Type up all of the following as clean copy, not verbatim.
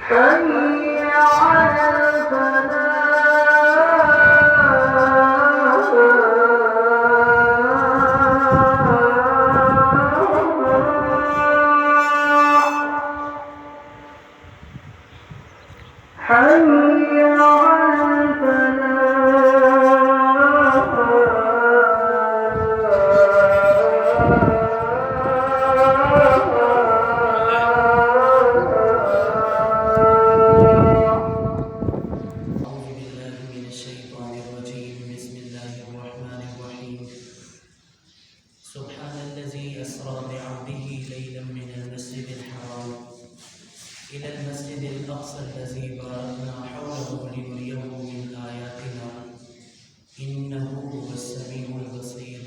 حي على الفلاح حي على أعوذ بالله من الشيطان الرجيم. بسم الله الرحمن الرحيم. سبحان الذي أسرى بعبده ليلا من المسجد الحرام إلى المسجد الأقصى الذي باركنا حوله لنريه من آياتنا إنه هو السميع البصير.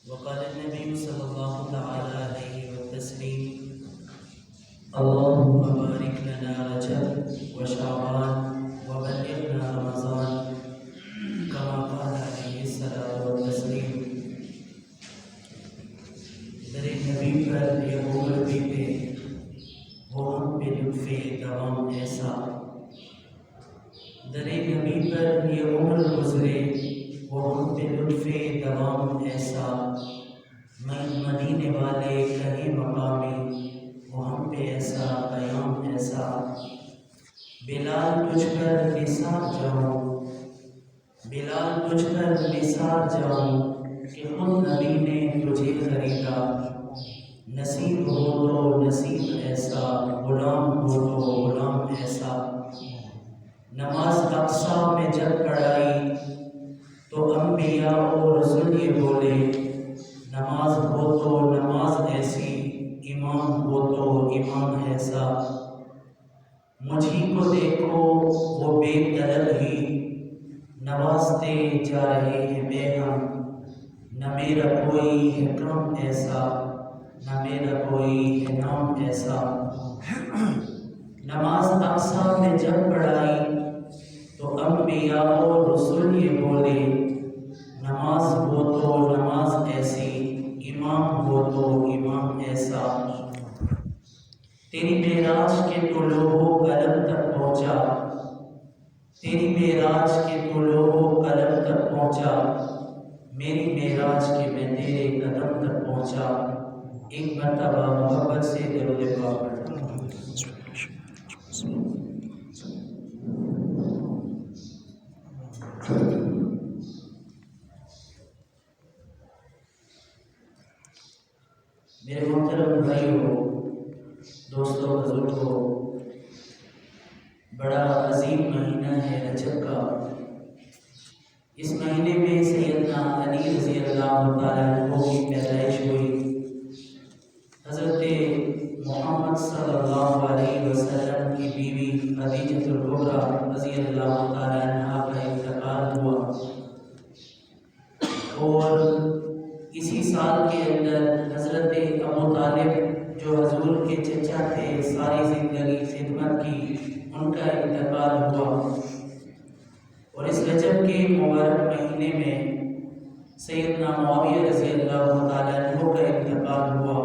وقال النبي صلى الله تعالى عليه وسلم: اللهم بارك لنا رجب وشعبان وبلغنا رمضان كما قال عليه الصلاة والتسليم. در نبی پر یہ عمر بیتے وہ ہم پہ لطف دوام ایسا. در نبی پر یہ عمر گزرے وہ ہم پہ لطف دوام ایسا. میں مدینے والے کہیں مقامی وہ ہم پہ ایسا قیام ایسا. بلال تجھ پر نثار جاؤں، بلال تجھ پر نثار جاؤں کہ خود نبی نے تجھے خریدا. نصیب ہو تو نصیب ایسا، غلام ہو تو غلام ایسا. نماز اقصیٰ میں جب پڑھائی تو انبیاء و رسول یہ بولے: نماز ہو تو نماز ایسی، امام ہو تو امام ایسا. مجھی کو دیکھو وہ بے طلب ہی نوازتے جا رہے ہیں بے ہم. نہ میرا کوئی ہے کرم ایسا، نہ میرا کوئی ہے نام ایسا. نماز اقصیٰ میں جب پڑھائی تو انبیاء و رسول یہ بولے: نماز ہو تو نماز ایسی، امام ہو تو امام ایسا. تیری معراج کے تو لوح و قلم تک پہنچا، تیری معراج کے تو لوح و قلم تک پہنچا. میری معراج کے میں تیرے قدم تک پہنچا. ایک مرتبہ محبت سے درود پاک پڑھنا. میرے محترم بھائیوں، دوستوں، بزرگوں، بڑا عظیم مہینہ ہے رجب کا. اس مہینے میں سیدنا علی رضی اللہ تعالیٰ عنہ کی پیدائش ہوئی. حضرت محمد صلی اللہ علیہ وسلم کی بیوی خدیجہ الکبریٰ رضی اللہ تعالیٰ عنہ کا انتقال ہوا، اور اسی سال کے اندر حضرت ابو طالب جو حضور کے چچا تھے، ساری زندگی خدمت کی، ان کا انتقال ہوا. اور اس رجب کے مبارک مہینے میں سیدنا معاویہ رضی اللہ تعالیٰ عنہ کا انتقال ہوا.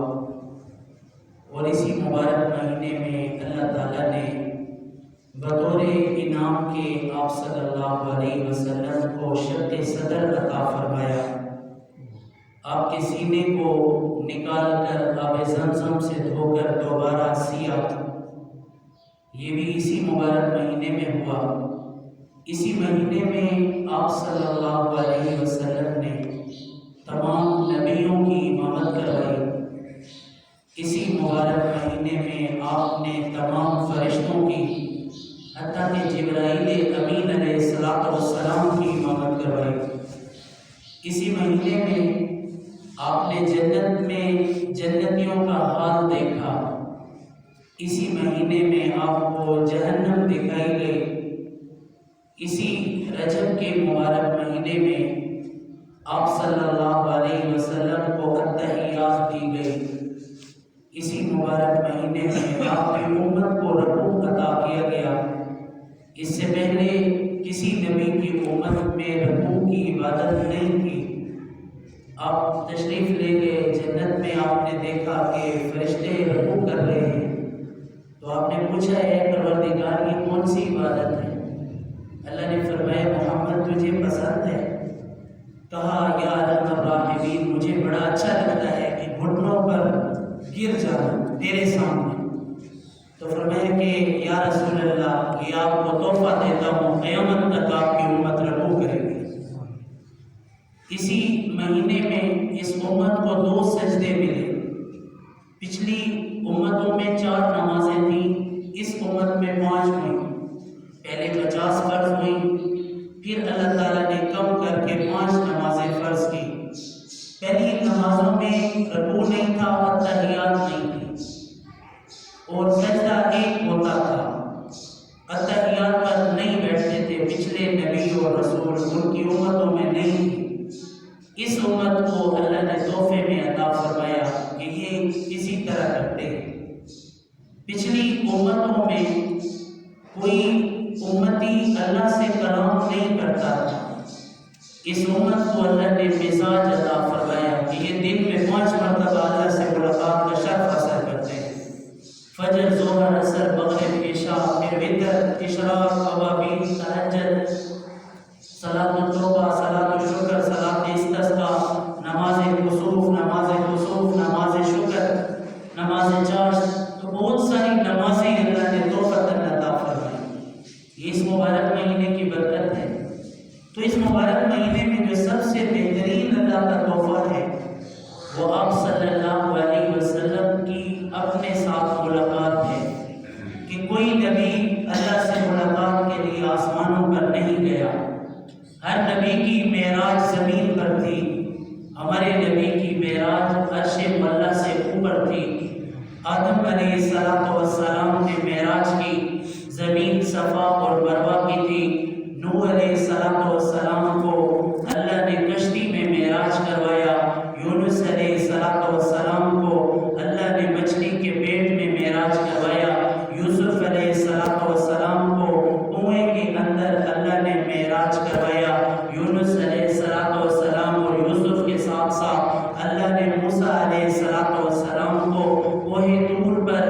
اور اسی مبارک مہینے میں اللہ تعالیٰ نے بطور انعام کے آپ صلی اللہ علیہ وسلم کو شق صدر عطا فرمایا. آپ کے سینے کو نکال کر آب زمزم سے دھو کر دوبارہ سیا. یہ بھی اسی مبارک مہینے میں ہوا. اسی مہینے میں آپ صلی اللہ علیہ وسلم نے تمام نبیوں کی امامت کروائی. اسی مبارک مہینے میں آپ نے تمام فرشتوں کی، حتیٰ کہ جبرائیل امین علیہ السلام کی امامت کروائی. اسی مہینے میں آپ نے جنت میں جنتیوں کا حال دیکھا. اسی مہینے میں آپ کو جہنم دکھائی گئی. اسی رجب کے مبارک مہینے میں آپ صلی اللہ علیہ وسلم کو التحیات دی گئی. اسی مبارک مہینے میں آپ کی امت کو رکوع عطا کیا گیا. اس سے پہلے کسی نبی کی امت میں رکوع کی عبادت نہیں تھی. آپ تشریف لے گئے جنت میں، آپ نے دیکھا کہ فرشتے رکوع کر رہے ہیں. تو آپ نے پوچھا ہے پروردگار یہ کون سی عبادت ہے؟ اللہ نے فرمایا محمد تجھے پسند ہے؟ کہا یا ارحم الراحمین مجھے بڑا اچھا لگتا ہے کہ گھٹنوں پر گر جانا تیرے سامنے۔ تو فرمایا کہ یا رسول اللہ یہ آپ کو تحفہ دیتا ہوں، قیامت تک آپ کی امت رکوع کرے گی۔ اسی مہینے میں اس امت کو 2 سجدے ملے۔ پچھلی امتوں میں 4 نمازیں تھیں، اس امت میں 5 ہوئیں۔ پہلے 50 فرض ہوئیں، پھر اللہ تعالیٰ نے کم کر کے 5 نمازیں فرض کی۔ پہلی نمازوں میں رکوع نہیں تھا، اتحیات نہیں تھی، اور سجدہ ایک ہوتا تھا۔ اتحیات پر نہیں بیٹھتے تھے، پچھلے نبی اور رسول ان کی امتوں میں نہیں تھی۔ اس امت کو اللہ نے تحفے میں عطا فرمایا کہ یہ اسی طرح کرتے ہیں۔ پچھلی امتوں میں کوئی امتی اللہ سے کلام نہیں کرتا تھا، اس امت کو اللہ نے مزاج عطا فرمایا کہ یہ دن میں 5 مرتبہ اللہ سے ملاقات کا شرف حاصل کرتے ہیں۔ فجر، ظہر، عصر، مغرب، عشاء، پھر وتر، اشراق، اوابین، تہجد، صلاۃ التوبہ، صلاۃ الشکر، صلاۃ استسقاء، نماز کسوف، نماز شکر، نماز چاشت، تو بہت ساری نمازیں اللہ نے توفیق عطا فرمائی۔ یہ اس مبارک مہینے کی برکت ہے۔ تو اس مبارک مہینے میں جو سب سے بہترین اللہ کا تحفہ ہے وہ آپ صلی اللہ علیہ وسلم کی اپنے ساتھ ملاقات ہے، کہ کوئی نبی اللہ سے ملاقات کے لیے آسمانوں پر نہیں گیا۔ ہر نبی کی معراج زمین پر تھی، ہمارے نبی کی معراج عرش ملا سے اوپر تھی۔ آدم علیہ السلام نے معراج کی زمین صفا اور مروہ کی تھی۔ نوح علیہ السلام کو اللہ نے کشتی میں معراج کروایا۔ یونس علیہ السلام کو اللہ نے مچھلی کے پیٹ میں معراج کروایا۔ یوسف علیہ السلام کو کنویں کے اندر اللہ نے معراج کروایا۔ یونس علیہ السلام اور یوسف کے ساتھ ساتھ اللہ نے موسیٰ علیہ السلام کو کوہ طور پر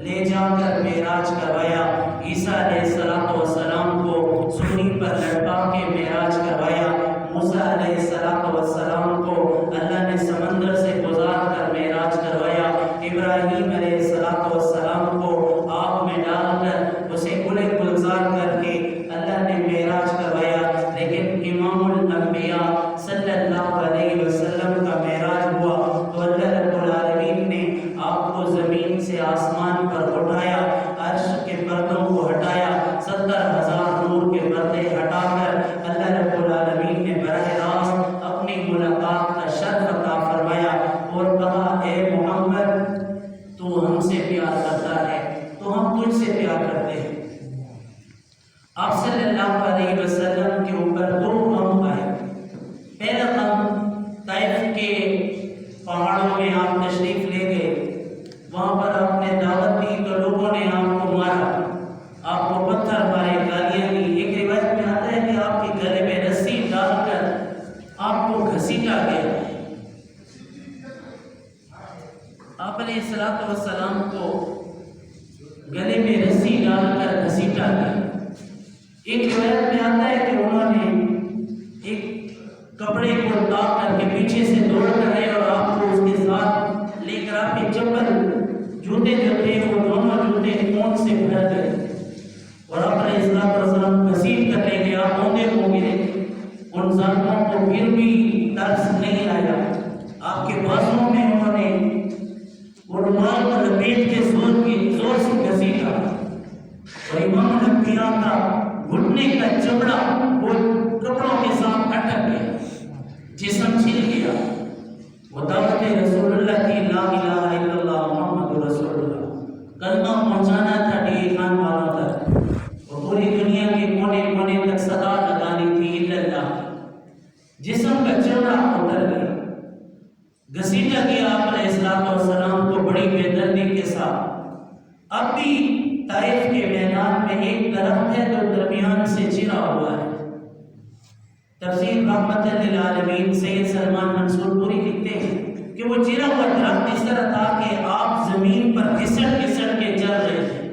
لے جا کر معراج کروایا۔ عیسیٰ علیہ السلام کو سولی پر لٹکا کے معراج کروایا۔ موسیٰ علیہ السلام کو اللہ نے سمندر سے گزار کر معراج کروایا۔ ابراہیم علیہ السلام کو آگ میں ڈال کر اسے گلے گلزار کر کے اللہ نے معراج کروایا۔ لیکن امام الانبیاء صلی اللہ علیہ وسلم کا معراج ہوا تو اللہ رب العالمین نے آپ کو زمین سے آسمان پر اٹھایا، عرش کے پردوں کو ہٹایا، 70,000 نور کے پردے ہٹا کر اللہ رب العالمین نے براہ راست اپنی ملاقات کا شرف عطا فرمایا اور کہا اے محمد تو ہم سے پیار کرتا ہے تو ہم تجھ سے پیار کرتے ہیں۔ آپ صلی اللہ علیہ وسلم کے اوپر 2 غم آئے۔ پہلا غم طائف کے پہاڑوں میں آپ تشریف لے گئے، وہاں پر آپ نے دعوت دی تو لوگوں نے آپ کو مارا، آپ کو پتھر مارے، گالیاں دی۔ ایک روایت میں آتا ہے کہ آپ کے گلے میں رسی ڈال کر آپ کو گھسیٹا گیا۔ آپ علیہ السلام کو گلے میں رسی ڈال کر گھسیٹا گیا۔ ایک روایت میں آتا ہے کہ انہوں نے ایک کپڑے کو اتار کر کے پیچھے سے دوڑ کر آئے اور آپ کو اس کے ساتھ لے کر آپ کے چپل جوتے جو تھے وہ دونوں جوتے خون سے بھر گئے اور آپ علیہ السلام گھسیٹ کر لے گئے۔ آپ اوندے ہو گئے، ان ظالموں کو پھر بھی ترس نہیں آیا۔ آپ کے بازوؤں میں انہوں نے وہ رومال کو لپیٹ کے زور سے گھسیٹا اور امام الانبیاء کا گھٹنے کا چمڑا وہ کپڑوں کے ساتھ اٹک گیا، جسم چھل گیا۔ وہ دعوت رسول اللہ کی لا الہ الا اللہ محمد رسول اللہ کلمہ پہنچانا تھا ڈی خان والوں تک، اور پوری دنیا کے کونے کونے تک صدا لگانی تھی الا اللہ۔ جسم کا چمڑا اتر گیا، گھسیٹا گیا آپ علیہ السلام کو بڑی بے دردی کے ساتھ۔ اب بھی طائف کے میدان میں ایک درخت ہے جو درمیان سے چرا ہوا ہے۔ تفسیر رحمت للعالمین سید سلمان منصور پوری لکھتے ہیں کہ وہ چرا ہوا درخت اس طرح تھا کہ آپ زمین پر گھسٹ گھسٹ کے چل رہے تھے۔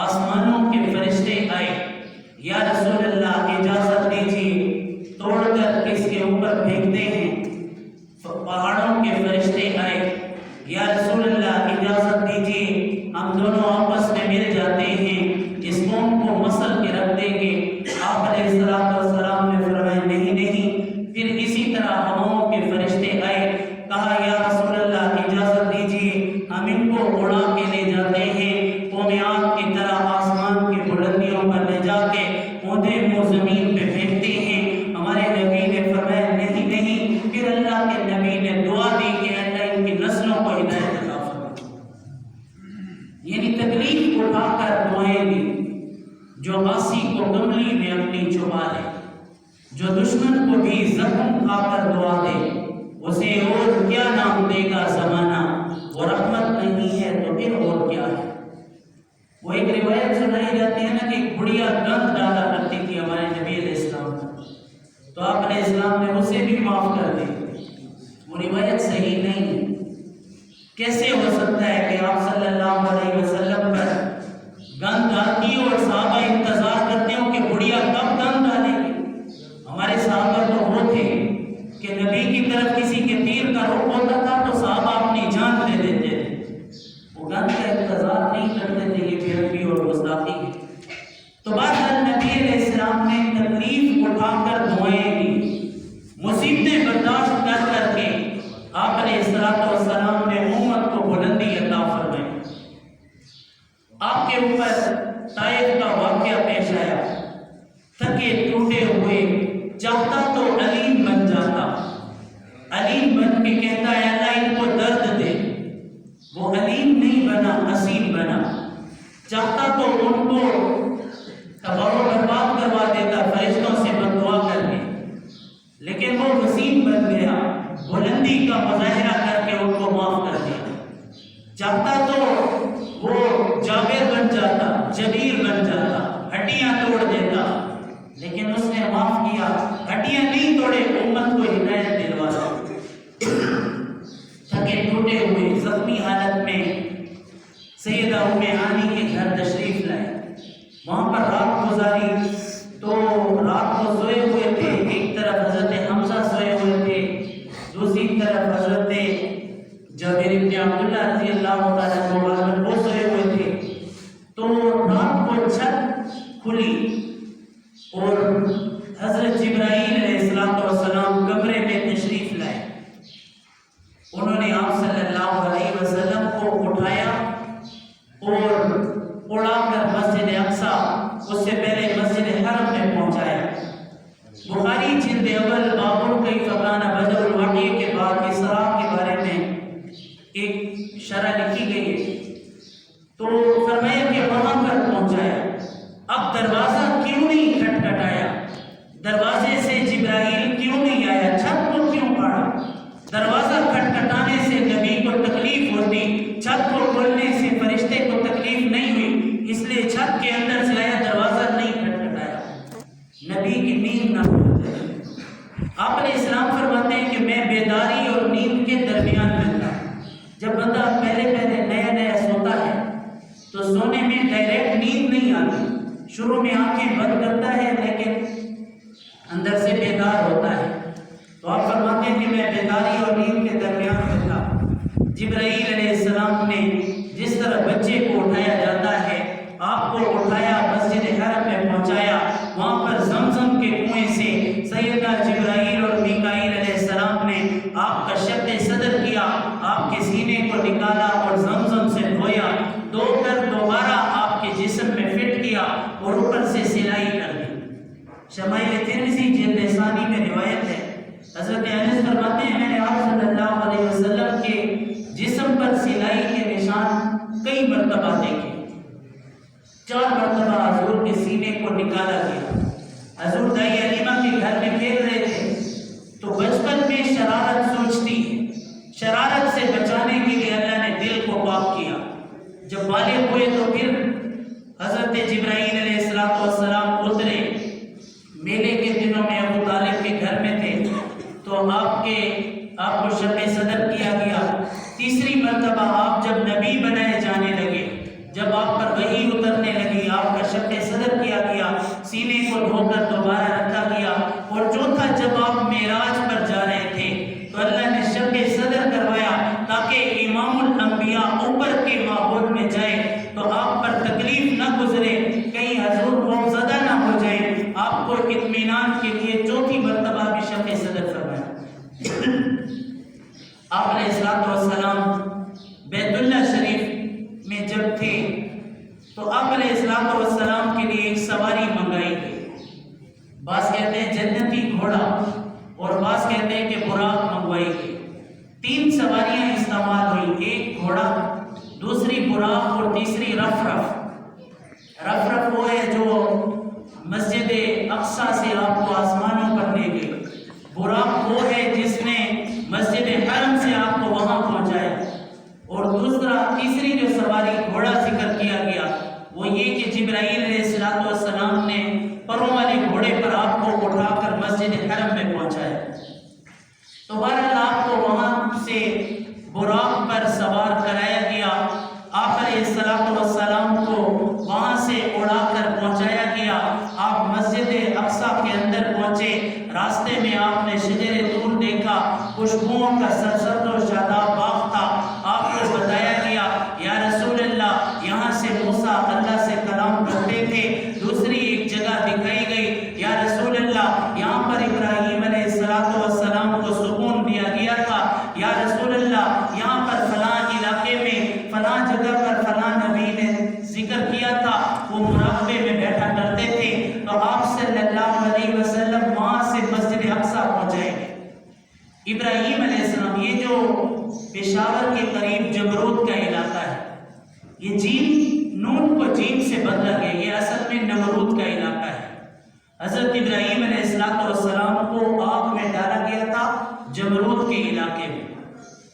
آسمانوں کے فرشتے آئے، یا رسول اللہ اجازت دیجیے توڑ کر اس کے اوپر پھینکتے ہیں۔ پہاڑوں کے فرشتے آئے، یا رسول اللہ اجازت دیجیے ہم دونوں آپس میں مل جاتے ہیں، اس قوم کو مسل کے رکھ دیں گے۔ آپ علیہ السلام نے فرمایا نہیں نہیں۔ پھر اسی طرح ہواؤں کے فرشتے آئے، کہا یا رسول اللہ اجازت دیجیے ہم ان کو اڑا کے لے جاتے ہیں، قوم عاد کی طرح آسمان کی بلندیوں پر لے جا کے اونھے منہ زمین پہ پھینکتے ہیں۔ ہمارے نبی نے فرمایا نہیں نہیں۔ پھر اللہ کے نبی نے دعا دی کہ اللہ ان کی نسلوں کو ہدایت عطا فرما، یعنی تکلیف اٹھا کر دعائیں دی۔ جو عاصی کو کملی میں اپنی چھپا لے، جو دشمن کو بھی زخم کھا کر دعا دے، اسے اور کیا نام دے گا زمانہ، وہ رحمت نہیں ہے تو پھر اور کیا ہے۔ وہ ایک روایت سنائی جاتی ہے نا کہ ایک بڑھیا گند ڈالا کرتی تھی ہمارے نبی علیہ السلام، تو آپ علیہ السلام نے اسے بھی معاف کر دی۔ وہ روایت صحیح نہیں۔ کیسے ہو سکتا ہے کہ آپ صلی اللہ علیہ وسلم پر گند آتی ہو اور صحابہ انتظار کرتے ہو کہ بڑھیا کب گند ڈالے گی؟ ہمارے صحابہ تو وہ تھے کہ نبی کی طرف کسی کے تیر کا رخ ہوتا تھا تو صحابہ اپنی جان دے دیتے تھے، وہ گند کا انتظار نہیں کرتے تھے۔ یہ بے ادبی اور گستاخی ہے۔ تو بعد نبی علیہ السلام نے تکلیف اٹھا کر دعائیں دی، مصیبتیں برداشت کر کر کے آپ علیہ السلام نے امت کو بلندی عطا فرمائی۔ آپ کے اوپر طائف کا واقعہ پیش آیا، تھکے ٹوٹے ہوئے چاہتا تو علیم بن جاتا، علیم بن کے کہتا ہے اللہ ان کو درد دے، وہ علیم نہیں بنا، حسین بنا۔ چاہتا تو ان کو تباہ و برباد کروا دیتا فرشتوں سے بد دعا کر کے، لیکن وہ حسین بن گیا، بلندی کا مظاہرہ کر کے ان کو معاف کر دیا۔ چاہتا تو وہ جابر بن جاتا، جبیر بن جاتا، ہڈیاں توڑ دیتا، لیکن اس نے معاف کیا، ہڈیاں نہیں توڑے، امت کو ہدایت دلوا دی۔ تھکے ٹوٹے ہوئے زخمی حالت میں سیدہ ام ہانی کے گھر تشریف لائے، وہاں پر رات گزاری۔ تو رات کو سوئے ہوئے تھے، ایک طرف حضرت حمزہ سوئے ہوئے تھے، دوسری طرف حضرت جابر بن عبداللہ رضی اللہ تعالیٰ عنہ وہ سوئے ہوئے تھے۔ تو رات کو چھت کھلی اور حضرت جبرائیل علیہ السلام کمرے میں تشریف لائے۔ انہوں نے آپ صلی اللہ علیہ وسلم کو اٹھایا اور اڑا کر مسجد اقصیٰ، اس سے پہلے مسجد حرم میں پہنچایا۔ بخاری جلد اول باب کیف کان بدء الوحی کے بعد اسراء کے بارے میں ایک شرح لکھی گئی ہے، تو فرمایا کہ وہاں پر پہنچایا۔ اب دروازہ کیوں نہیں کھٹکھٹایا؟ دروازے سے جبرائیل کیوں نہیں آیا؟ چھت کو کیوں پاڑا؟ دروازہ کھٹکھٹانے سے نبی کو تکلیف ہوتی، چھت کو کھولنے سے فرشتے کو تکلیف نہیں ہوئی، اس لیے چھت کے اندر سے آیا، دروازہ نہیں کھٹکھٹایا۔ نبی کی نیند نہ ہو جائے۔ آپ علیہ السلام فرماتے ہیں کہ میں بیداری اور نیند کے درمیان میں تھا۔ جب بندہ پہلے نیا سوتا ہے تو سونے میں ڈائریکٹ نیند نہیں آتی، شروع میں آنکھیں بند کرتا ہے لیکن اندر سے بیدار ہوتا ہے۔ تو آپ فرماتے ہیں کہ میں بیداری اور نیند کے درمیان میں تھا۔ جبرائیل علیہ السلام نے جس طرح بچے کو اٹھایا جاتا ہے، آپ کو اٹھایا، مسجد حرم میں پہنچایا، وہاں پر زمزم کے کنویں سے سیدنا جبرائیل اور میکائیل علیہ السلام نے آپ کا شق صدر کیا، آپ کے سینے کو نکالا اور زمزم سے دھویا، دھو کر دوبارہ آپ کے جسم میں فٹ کیا اور اوپر سے سلائی کر دی۔ شمائل ترمذی جلد ثانی میں روایت ہے، حضرت انس فرماتے ہیں میں نے آپ صلی اللہ علیہ وسلم کے جسم پر سلائی کے نشان کئی مرتبہ دیکھے۔ 4 مرتبہ حضور کے سینے کو نکالا گیا۔ حضور دائی علیمہ کے گھر میں کھیل رہے تھے تو بچپن میں شرارت سوچتی ہے، شرارت سے بچانے کے لیے اللہ نے دل کو پاک کیا۔ جب بالغ ہوئے تو پھر حضرت جبرائیل علیہ السلام اترے۔ میلے کے دنوں میں ابو طالب کے گھر میں تھے تو آپ کو شق صدر کیا گیا۔ تیسری مرتبہ آپ جب نبی بنائے جانے لگے، جب آپ پر وحی اترنے لگی، رفرف وہ ہے جو مسجد اقصی سے آپ کو آسمانوں پر لے گئے، براق وہ ہے جس نے مسجد حرم سے آپ کو وہاں پہنچایا، اور تیسری جو سواری گھوڑا ذکر کیا گیا وہ یہ کہ جبرائیل علیہ السلام نے پروں والے گھوڑے پر آپ کو اٹھا کر مسجد حرم میں پہنچایا۔ تو بہرحال آپ کو وہاں سے براق پر سوار کرایا گیا، آپ علیہ السلام کو وہاں سے اڑا کر پہنچایا گیا۔ آپ مسجد اقصی کے اندر پہنچے، راستے میں آپ نے شجر طور دیکھا، خوشبوؤں کا سرسبز و شاداب باغ تھا۔ آپ کو بتایا گیا یا رسول اللہ یہاں سے موسیٰ اللہ سے کلام کرتے تھے۔ دوسری ایک جگہ دکھائی گئی، یا رسول اللہ یہاں پر ابراہیم علیہ السلام کو سکون دیا گیا تھا، یا رسول اللہ یہاں پر فلاں علاقے میں فلاں جگہ پر فلاں نبی نے ذکر کیا تھا، وہ مراقبے میں بیٹھا کرتے تھے۔ تو آپ صلی اللہ علیہ وسلم وہاں سے مسجد اقصی پہنچائے۔ ابراہیم علیہ السلام، یہ جو پشاور کے قریب جمرود کا علاقہ ہے، یہ جیم نون کو جیم سے بدلا گیا، یہ اصل میں نمرود کا علاقہ ہے۔ حضرت ابراہیم علیہ السلام کو آگ میں ڈالا گیا تھا جمرود کے علاقے میں۔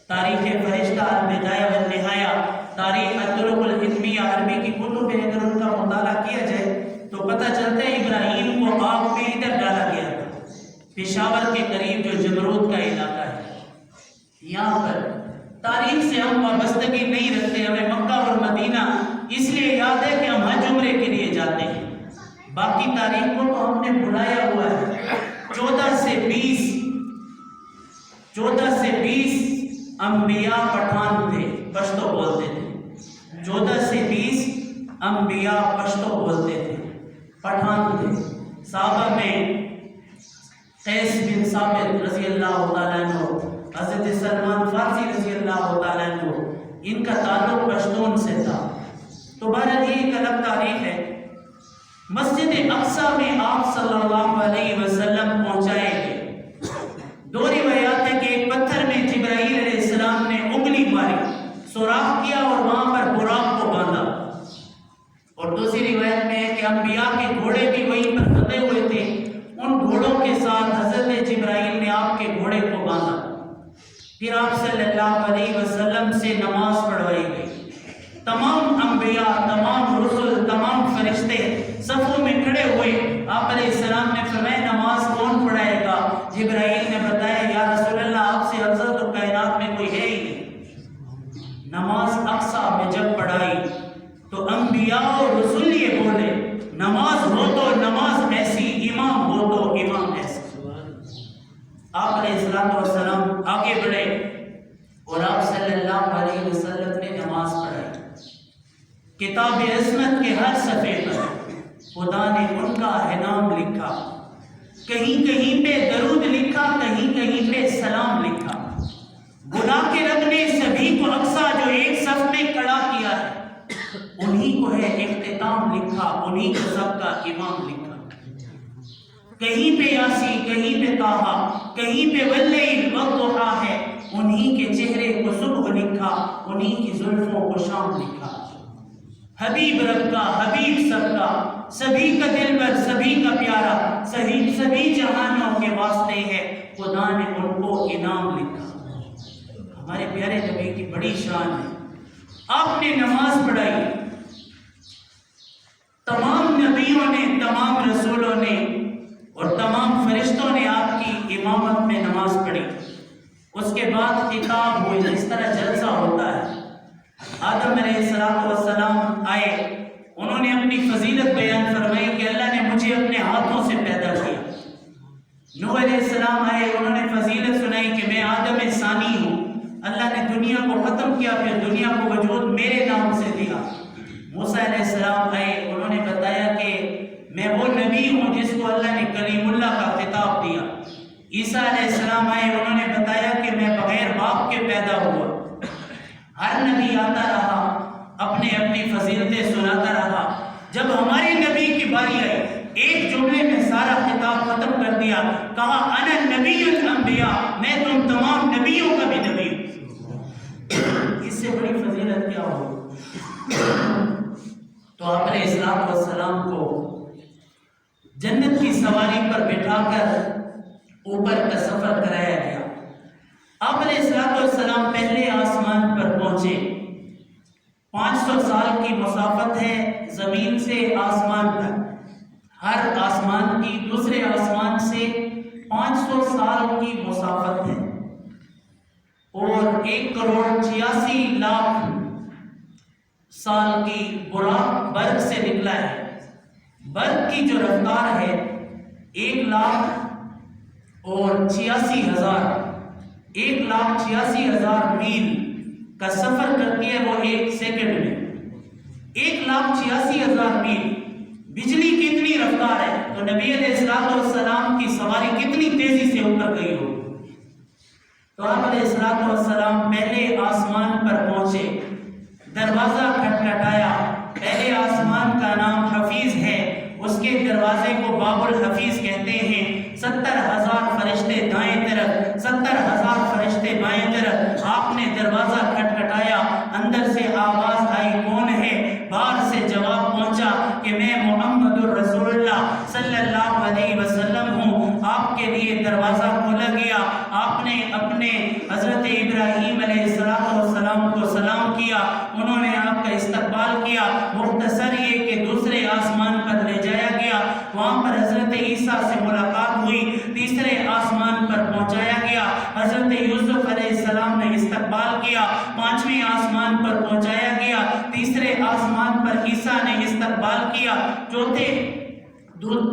تاریخ فرشتہ، البدایہ والنہایہ، تاریخ الطرق العلمیہ، عربی کی کتب میں اگر ان کا مطالعہ کیا جائے تو پتہ چلتا ہے ابراہیم کو آگ میں ادھر ڈالا گیا تھا، پشاور کے قریب جو جمرود کا علاقہ ہے۔ یہاں پر تاریخ سے ہم وابستگی نہیں رکھتے، ہمیں مکہ اور مدینہ اس لیے یاد ہے کہ ہم حج عمرے کے لیے جاتے ہیں، باقی تاریخ کو تو ہم نے بھلایا ہوا ہے۔ 14 سے 20 انبیاء پٹھان تھے، پشتو بولتے تھے۔ 14 سے 20 انبیاء پشتو بولتے تھے، پٹھان تھے۔ صحابہ میں قیس بن ثابت رضی اللہ تعالیٰ عنہ، حضرت سلمان فارسی رضی اللہ تعالیٰ عنہ، ان کا تعلق پشتون سے تھا۔ تو بہرحال یہ ایک الگ تاریخ ہے۔ مسجد اقصی میں آپ صلی اللہ علیہ وسلم پہنچائے گئے۔ دو روایات ہے کہ ایک پتھر میں جبرائیل علیہ السلام نے انگلی ماری، سوراخ کیا اور وہاں پر براق کو باندھا، اور دوسری روایت میں ہے کہ انبیاء کے گھوڑے بھی وہیں پر کھڑے ہوئے تھے، ان گھوڑوں کے ساتھ حضرت جبرائیل نے آپ کے گھوڑے کو باندھا۔ پھر آپ صلی اللہ علیہ وسلم سے نماز پڑھوائی گئی۔ تمام انبیاء، تمام رسل، تمام فرشتے صفوں میں کھڑے ہوئے۔ آپ علیہ السلام نے فرمایا نماز کون پڑھائے گا؟ جبرائیل نے بتایا یا رسول اللہ آپ سے افضل تو کائنات میں کوئی ہے ہی نہیں۔ نماز اقصی میں جب پڑھائی تو انبیاء اور رسول یہ بولے نماز ہو تو نماز ایسی، امام ہو تو امام ایسی۔ آپ علیہ السلام آگے بڑھے اور آپ صلی اللہ علیہ وسلم نے نماز پڑھائی۔ کتاب عصمت کے ہر صفحے پر خدا نے ان کا انعام لکھا، کہیں کہیں پہ درود لکھا، کہیں کہیں پہ سلام لکھا۔ بلا کے رب نے سبھی کو اقصی جو ایک صف میں کھڑا کیا ہے، انہی کو ہے اختتام لکھا، انہی کو سب کا امام لکھا۔ کہیں پہ یاسی، کہیں پہ طٰہٰ، کہیں پہ واللیل والضحیٰ ہے، انہی کے چہرے کو صبح لکھا، انہی کی زلفوں کو شام لکھا۔ حبیب رب کا، حبیب سب کا، سبھی کا دل بر، سبھی کا پیارا، سبھی جہانوں کے واسطے ہے، خدا نے ان کو انعام لکھا۔ ہمارے پیارے نبی کی بڑی شان ہے۔ آپ نے نماز پڑھائی، تمام نبیوں نے، تمام رسولوں نے اور تمام فرشتوں نے آپ کی امامت میں نماز پڑھی۔ اس کے بعد خطاب ہوئے، جس طرح جلسہ ہوتا ہے۔ آدم علیہ السلام آئے، انہوں نے اپنی فضیلت بیان فرمائی کہ اللہ نے مجھے اپنے ہاتھوں سے پیدا کیا۔ نوح علیہ السلام آئے، انہوں نے فضیلت سنائی کہ میں آدم ثانی ہوں، اللہ نے دنیا کو ختم کیا، پھر دنیا کو وجود میرے نام سے دیا۔ موسیٰ علیہ السلام آئے، انہوں نے بتایا کہ میں وہ نبی ہوں جس کو اللہ نے کلیم اللہ کا خطاب دیا۔ عیسیٰ علیہ السلام آئے، انہوں نے بتایا کہ میں بغیر باپ کے پیدا ہوا۔ ہر نبی آتا رہا، اپنے اپنی فضیلتیں سناتا رہا۔ جب ہمارے نبی کی باری آئی، ایک جملے میں سارا خطاب ختم کر دیا، کہا انا نبی الانبیاء، میں تم تمام نبیوں کا بھی نبی ہوں۔ اس سے بڑی فضیلت کیا ہو؟ تو آپ نے الصلوۃ والسلام کو جنت کی سواری پر بٹھا کر اوپر کا سفر کرایا گیا۔ آپ نے الصلوۃ والسلام پہلے آسمان پر پہنچے۔ 500 سال کی مسافت ہے زمین سے آسمان تک، ہر آسمان کی دوسرے آسمان سے 500 سال کی مسافت ہے، اور 1,86,00,000 سال کی براق برق سے نکلا ہے۔ برق کی جو رفتار ہے 1,86,000 میل کا سفر کرتی ہے وہ 1 سیکنڈ میں۔ 1,86,000 میل، بجلی کتنی رفتار ہے، تو نبی علیہ الصلوۃ والسلام کی سواری کتنی تیزی سے اوپر گئی ہو۔ تو آپ علیہ الصلوۃ والسلام پہلے آسمان پر پہنچے، دروازہ کھٹکھٹایا۔ پہلے آسمان کا نام حفیظ ہے، اس کے دروازے کو باب الحفیظ کہتے ہیں۔ 70,000 فرشتے دائیں طرف، 70,000 فرشتے بائیں طرف۔ آپ نے دروازہ کھٹکھٹایا، اندر سے آواز آئی کون ہے؟ باہر سے جواب پہنچا کہ میں محمد الرسول اللہ صلی اللہ علیہ وسلم ہوں۔ آپ کے لیے دروازہ کھولا گیا۔ آپ نے اپنے حضرت ابراہیم علیہ السلام کو سلام کیا، انہوں نے آپ کا استقبال کیا۔ مختصر یہ کہ دوسرے آسمان پر لے جایا گیا، وہاں پر حضرت عیسیٰ سے ملاقات ہوئی۔ تیسرے آسمان پر پہنچایا گیا، حضرت یوسف علیہ السلام نے استقبال کیا۔ 5ویں آسمان پر پہنچایا گیا، تیسرے آسمان پر عیسیٰ نے استقبال کیا۔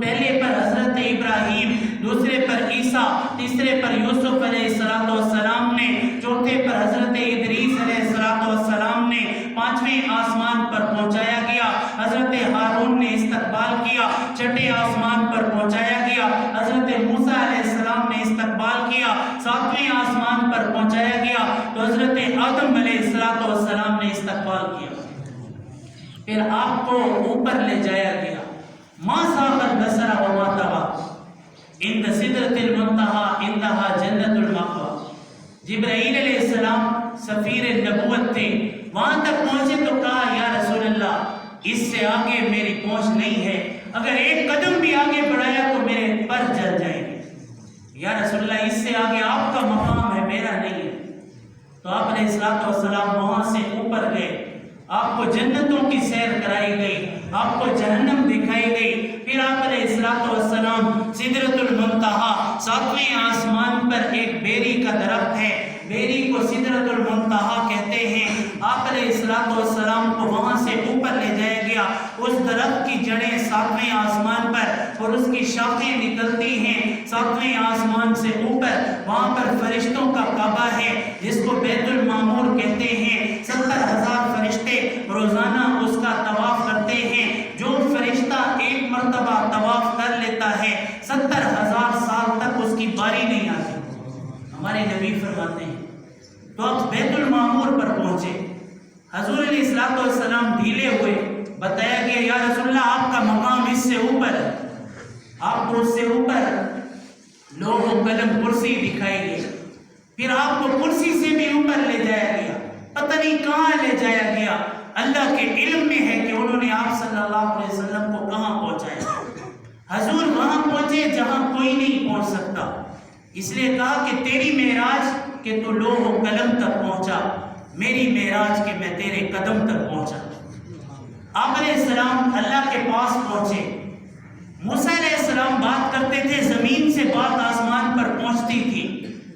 پہلے پر حضرت ابراہیم، دوسرے پر عیسیٰ، تیسرے پر یوسف علیہ السلام نے، چوتھے پر حضرت ادریس علیہ السلام نے۔ 5ویں آسمان پر پہنچایا گیا، حضرت ہارون نے استقبال کیا۔ 6ٹھے آسمان پر پہنچایا گیا، حضرت موسیٰ علیہ السلام نے استقبال کیا۔ 7ویں آسمان پر پہنچایا گیا تو حضرت آدم علیہ السلام نے استقبال کیا۔ پھر آپ کو اوپر لے جایا گیا۔ ما ساق البصر وما طغى عند سدرۃ المنتہى عندها جنت المأوى۔ جبرائیل علیہ السلام سفیر نبوت تھے، وہاں تک پہنچے تو کہا یا رسول اللہ اس سے آگے میری پہنچ نہیں ہے، اگر ایک قدم بھی آگے بڑھایا تو میرے پر جل جائیں گے۔ یا رسول اللہ اس سے آگے آپ کا مقام ہے، میرا نہیں ہے۔ تو آپ علیہ الصلوۃ والسلام وہاں سے اوپر گئے، آپ کو جنتوں کی سیر کرائی گئی، آپ کو جہنم دکھائی گئی۔ پھر آپ علیہ الصلوۃ والسلام سدرۃ المنتہا، 7ویں آسمان پر ایک بیری کا درخت ہے، بیری کو سدرۃ المنتہا کہتے ہیں۔ آپ علیہ الصلوۃ والسلام کو وہاں سے اوپر لے جایا گیا۔ اس درخت کی جڑیں 7ویں آسمان پر اور اس کی شاخیں نکلتی ہیں 7ویں آسمان سے اوپر۔ وہاں پر فرشتوں کا کعبہ ہے جس کو بیت المعمور کہتے ہیں۔ 70,000 فرشتے روزانہ اس کا طواف کرتے ہیں۔ جو فرشتہ ایک مرتبہ طواف کر لیتا ہے 70,000 سال تک اس کی باری نہیں آتی، ہمارے نبی فرماتے ہیں۔ تو اب بیت المعمور پر پہنچے، حضور علیہ الصلوۃ والسلام ڈھیلے ہوئے، بتایا گیا یا رسول اللہ آپ کا مقام اس سے اوپر ہے، آپ کو اس سے اوپر لوح و قلم کرسی دکھائی گئی۔ پھر آپ کو کرسی سے بھی اوپر لے جایا گیا، پتہ نہیں کہاں لے جایا گیا، اللہ کے علم میں ہے کہ انہوں نے آپ صلی اللہ علیہ وسلم کو کہاں پہنچایا۔ حضور وہاں پہنچے جہاں کوئی نہیں پہنچ سکتا، اس لیے کہا کہ تیری معراج کہ تو لوح و قلم تک پہنچا، میری معراج کہ میں تیرے قدم تک پہنچا۔ آپ علیہ السلام اللہ کے پاس پہنچے، موسیٰ علیہ السلام بات کرتے تھے، زمین سے بات آسمان پر پہنچتی تھی،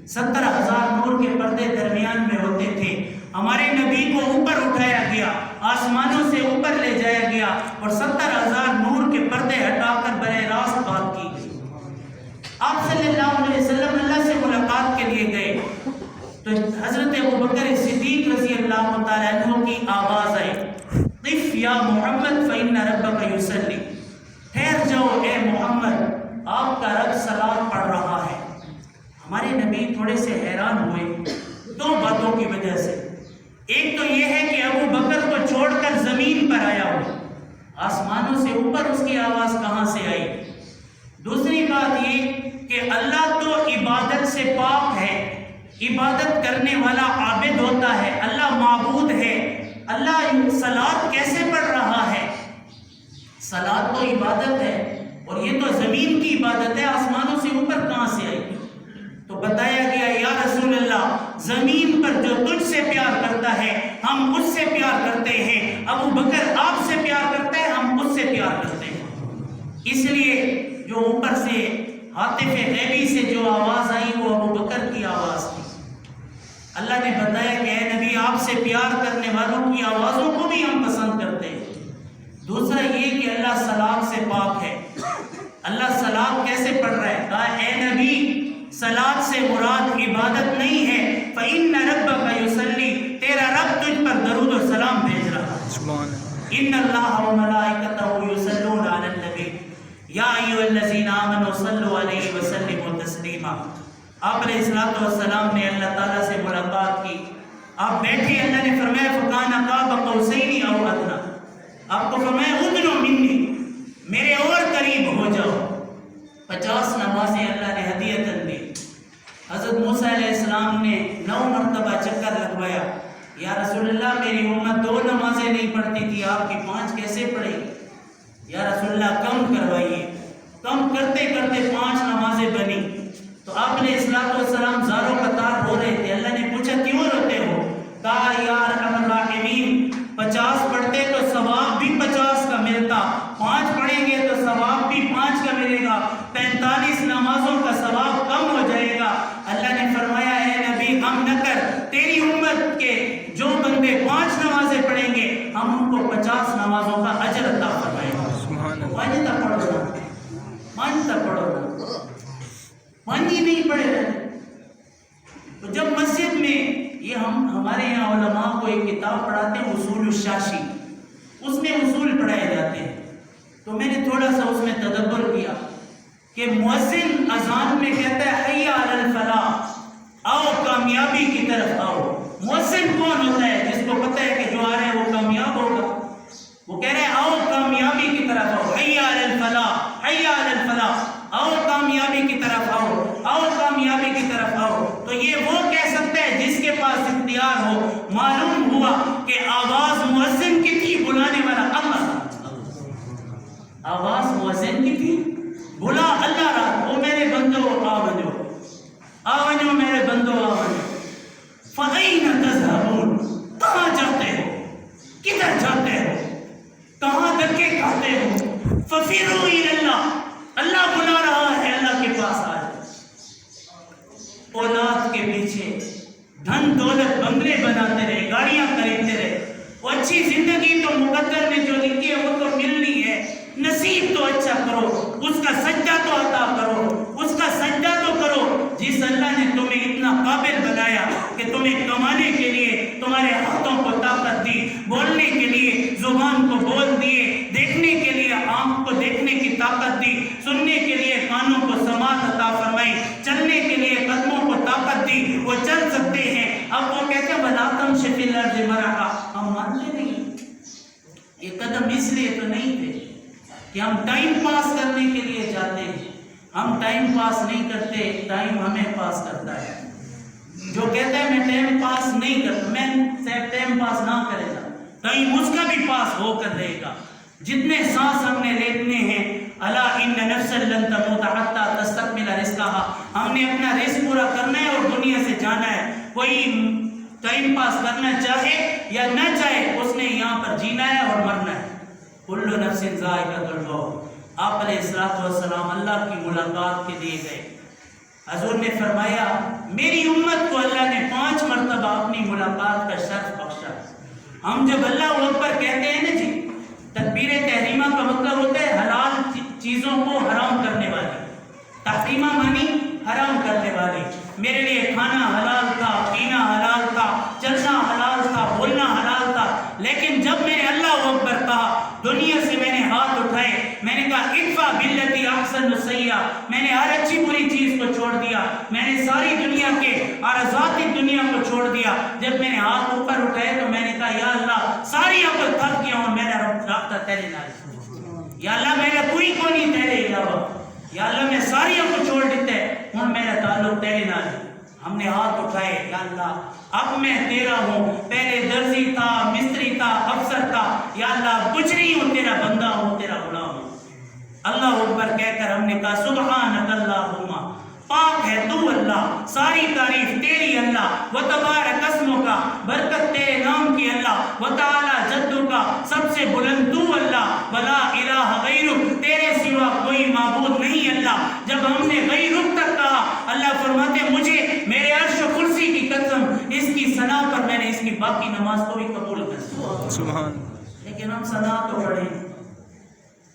70,000 نور کے پردے درمیان میں ہوتے تھے۔ ہمارے نبی کو اوپر اٹھایا گیا، آسمانوں سے اوپر لے جایا گیا اور 70,000 نور کے پردے ہٹا کر براہ راست بات کی گئی۔ آپ صلی اللہ علیہ وسلم اللہ سے ملاقات کے لیے گئے تو حضرت ابوبکر صدیق رضی اللہ تعالیٰ عنہ کی آواز آئی، قف یا محمد فإن ربک یصلی، ٹھہر جاؤ اے محمد آپ کا رب صلاۃ پڑھ رہا ہے۔ ہمارے نبی تھوڑے سے حیران ہوئے 2 باتوں کی وجہ سے۔ ایک تو یہ ہے کہ ابو بکر کو چھوڑ کر زمین پر آیا ہو، آسمانوں سے اوپر اس کی آواز کہاں سے آئی۔ دوسری بات یہ کہ اللہ تو عبادت سے پاک ہے، عبادت کرنے والا عابد ہوتا ہے، اللہ معبود ہے، اللہ صلاۃ کیسے پڑھ رہا ہے؟ صلاۃ تو عبادت ہے، اور یہ تو زمین کی عبادت ہے، آسمانوں سے اوپر کہاں سے آئی؟ تو بتایا گیا یا رسول اللہ زمین پر جو تجھ سے پیار کرتا ہے ہم اس سے پیار کرتے ہیں، ابو بکر آپ سے پیار کرتا ہے ہم اس سے پیار کرتے ہیں۔ اس لیے جو اوپر سے ہاتف غیبی سے جو آواز آئی وہ ابو بکر کی آواز تھی۔ اللہ نے بتایا کہ اے نبی آپ سے پیار کرنے والوں کی آوازوں کو بھی ہم پسند کرتے ہیں۔ دوسرا یہ کہ اللہ صلاۃ سے پاک ہے۔ اللہ صلاۃ کیسے پڑھ رہا ہے؟ کہا اے نبی صلاۃ سے مراد عبادت نہیں ہے، فَإِنَّ رَبَّكَ يُصَلِّي تیرا رب تجھ پر درود و سلام بھیج رہا ہے۔ ان اللہ وملائکتہ یصلون علی النبی یا ایھا الذین آمنوا صلوا علیہ وسلموا تسلیما۔ آپ علیہ الصلوۃ والسلام نے اللہ تعالیٰ سے ملاقات کی، آپ بیٹھے، اللہ نے فرمایا فکان قاب قوسین او ادنی، آپ کو فرمایا ادنو منی، میرے اور قریب ہو جاؤ۔ 50 نمازیں اللہ نے ہدیۃً دی۔ حضرت موسیٰ علیہ السلام نے 9 مرتبہ چکر لگوایا، یا رسول اللہ میری امت 2 نمازیں نہیں پڑھتی تھی، آپ کی 5 کیسے پڑھے؟ یا رسول اللہ کم کروائیے۔ کم کرتے کرتے 5 نمازیں بنی تو آپ علیہ السلام زاروں قطار رو رہے تھے۔ اللہ نے پوچھا کیوں روتے ہو؟ کہا یا ارحم الراحمین 50 پڑھتے تو ثواب بھی 50 کا ملتا، 5 پڑھیں گے تو ثواب بھی 5 کا ملے گا، 45 نمازوں کا ثواب کم ہو جائے گا۔ اللہ نے فرمایا اے نبی ہم نہ کر، تیری امت کے جو بندے 5 نمازیں پڑھیں گے ہم ان کو 50 نمازوں کا اجر عطا فرمائیں گے۔ مانتا پڑھو نا، مانتا پڑھو نا، مانی نہیں پڑھے رہے۔ تو جب مسجد میں یہ ہمارے یہاں علماء کو ایک کتاب پڑھاتے ہیں اصول الشاشی، اس میں اصول پڑھائے جاتے ہیں، تو میں نے تھوڑا سا اس میں تدبر کیا کہ مؤذن اذان میں کہتا ہے حی علی الفلاح، آؤ کامیابی کی طرف آؤ۔ مؤذن کون ہوتا ہے؟ جس کو پتہ ہے کہ جو آ رہا ہے وہ کامیاب ہوگا، وہ کہہ رہے ہیں آؤ کامیابی کی طرف آؤ، حی علی الفلاح، حی علی الفلاح، آؤ کامیابی کی طرف آؤ، آؤ کامیابی کی طرف آؤ۔ تو یہ وہ کہہ سکتا ہے جس کے پاس اختیار ہو۔ معلوم ہوا کہ آواز مؤذن کی تھی، بلانے والا اللہ تھا۔ آواز مؤذن کی تھی، بلا اللہ رہا، او میرے بندو آونجو، آونجو میرے بندو آونجو۔ فَأَيْنَ تَذْهَبُونَ کہاں جاتے ہو؟ کدھر جاتے ہو؟ کہاں دھکے کھاتے ہو؟ فَفِرُّوا إِلَى اللَّهِ اللہ بلا رہا ہے، اللہ کے پاس آ جائے۔ اولاد کے پیچھے دھن دولت بنگلے بناتے رہے، گاڑیاں خریدتے رہے، وہ اچھی زندگی تو مقدر میں جو لکھی ہے وہ تو ملنی ہے، نصیب تو اچھا کرو، اس کا سجدہ تو عطا کرو، اس کا سجدہ تو کرو جس اللہ نے تمہیں اتنا قابل بنایا کہ تمہیں کمانے کے لیے تمہارے ہاتھوں کو طاقت دی، بولنے کے لیے زبان کو بول دیے، دیکھنے کے لیے آنکھ کو دیکھنے کی طاقت دی، سننے کے لیے کانوں کو سماعت عطا فرمائی، چلنے کے لیے قدموں کو طاقت دی، وہ چل سکتے ہیں۔ اب وہ کہتے ہیں وَلَا تَمْشِ فِي الْأَرْضِ مَرَحًا، ہم مانتے نہیں، یہ قدم اس لیے تو نہیں تھے کہ ہم ٹائم پاس کرنے کے لیے جاتے ہیں، ہم ٹائم پاس نہیں کرتے، ٹائم ہمیں پاس کرتا ہے۔ جو کہتا ہے میں ٹائم پاس نہیں کرتا، میں ٹائم پاس نہ کرے گا، ٹائم اس کا بھی پاس ہو کر رہے گا۔ جتنے سانس ہم نے لینے ہیں، الا ان نفسا لن تموت حتى تستكمل رزقها، ہم نے اپنا رزق پورا کرنا ہے اور دنیا سے جانا ہے۔ کوئی ٹائم پاس کرنا چاہے یا نہ چاہے اس نے یہاں پر جینا ہے اور مرنا ہے۔ کل نفس ذائقۃ الموت۔ آپ علیہ السلام اللہ کی ملاقات کے لیے گئے، حضور نے فرمایا میری امت کو اللہ نے 5 مرتبہ اپنی ملاقات کا شرف بخشا۔ ہم جب اللہ اکبر کہتے ہیں نا جی، تکبیر تحریمہ کا مطلب ہوتا ہے حلال چیزوں کو حرام کرنے والی، تحریمہ مانی حرام کرنے والی۔ میرے لیے کھانا حلال تھا، پینا حلال تھا، چلنا حلال تھا، بولنا حلال تھا، لیکن جب میں نے اللہ اکبر کہا دنیا سے میں نے ہاتھ اٹھائے، میں نے کہا ادفع باللتی احسن السیئہ، میں نے ہر اچھی بری چیز کو چھوڑ دیا، میں نے ساری دنیا کے عرضات دنیا کو چھوڑ دیا۔ جب میں نے ہاتھ اوپر اٹھائے تو میں نے کہا یا اللہ ساری عقل تھک گیا ہوں، میرا رابطہ تیرے نال، یا اللہ میرا کوئی کو نہیں تیرے علاوہ، یا اللہ میں ساری عقل چھوڑ دیتا ہے ہوں میرا تعلق تیرے نال۔ ہم نے ہاتھ اٹھائے، یا اللہ اب میں تیرا ہوں، پہلے درزی تھا، مستری تھا، افسر تھا، یا اللہ کچھ نہیں ہوں، تیرا بندہ ہوں، تیرا غلام۔ اللہ اکبر کہہ کر ہم نے کہا سبحانک اللہم، پاک ہے تو اللہ، ساری تعریف تیری اللہ، و تبارک اسمک، برکت تیرے نام کی اللہ، و تعالی جدک، سب سے بلند تو اللہ، ولا الہ غیرک، تیرے سوا کوئی معبود نہیں اللہ۔ جب ہم نے غیرک تک کہا، اللہ فرماتے مجھے میرے عرش و کرسی کی قسم، اس کی ثنا پر میں نے اس کی باقی نماز کو بھی قبول کر دیا۔ سبحان۔ لیکن ہم ثنا تو پڑھیں،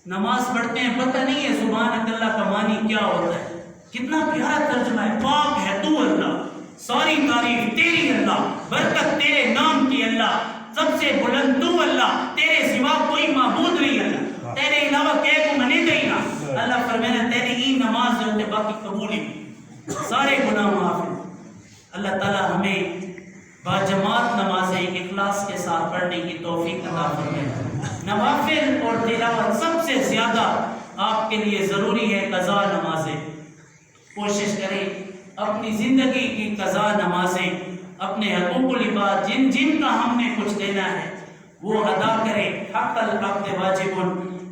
نماز پڑھتے ہیں، پتہ نہیں ہے سبحانک اللہ کا معنی کیا ہوتا ہے۔ کتنا پیارا ترجمہ ہے، پاک ہے تو اللہ، ساری تعریف تیری اللہ، برکت تیرے نام کی اللہ، سب سے بلند تو اللہ، تیرے سوا کوئی معبود نہیں اللہ، تیرے علاوہ کہے کو منے گئی نا۔ اللہ فرمانا تیری ہی نماز جو ہوتے باقی قبولی سارے گناہ معاف ہیں۔ اللہ تعالی ہمیں باجماعت نمازیں اخلاص کے ساتھ پڑھنے کی توفیق عطا فرمائے۔ نوافل اور تلاوت سب سے زیادہ آپ کے لیے ضروری ہے قضا نمازیں۔ کوشش کریں اپنی زندگی کی قضا نمازیں، اپنے حقوق العباد جن جن کا ہم نے کچھ دینا ہے وہ ادا کریں۔ حق العبد واجب،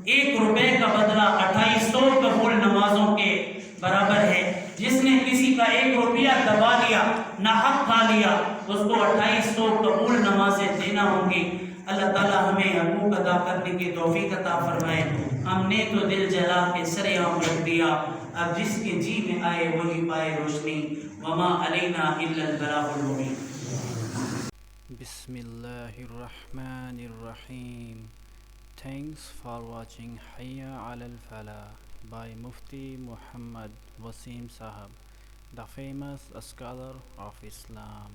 1 روپے کا بدلہ 2800 قبول نمازوں کے برابر ہے۔ جس نے کسی کا 1 روپیہ دبا لیا، ناحق کھا لیا، اس کو 2800 قبول نمازیں دینا ہوں گی۔ اللہ تعالی ہمیں حقوق ادا کرنے کی توفیق عطا فرمائے۔ ہم نے تو دل جلا کے سر عام رکھ دیا، اب جس کے جی میں آئے وہی پائے روشنی، وما علینا الا البلاغ المبین۔ بسم اللہ الرحمن الرحیم۔ Thanks for watching Hayya Ala Al-Falah by Mufti Muhammad Wasim Sahab, the famous scholar of Islam.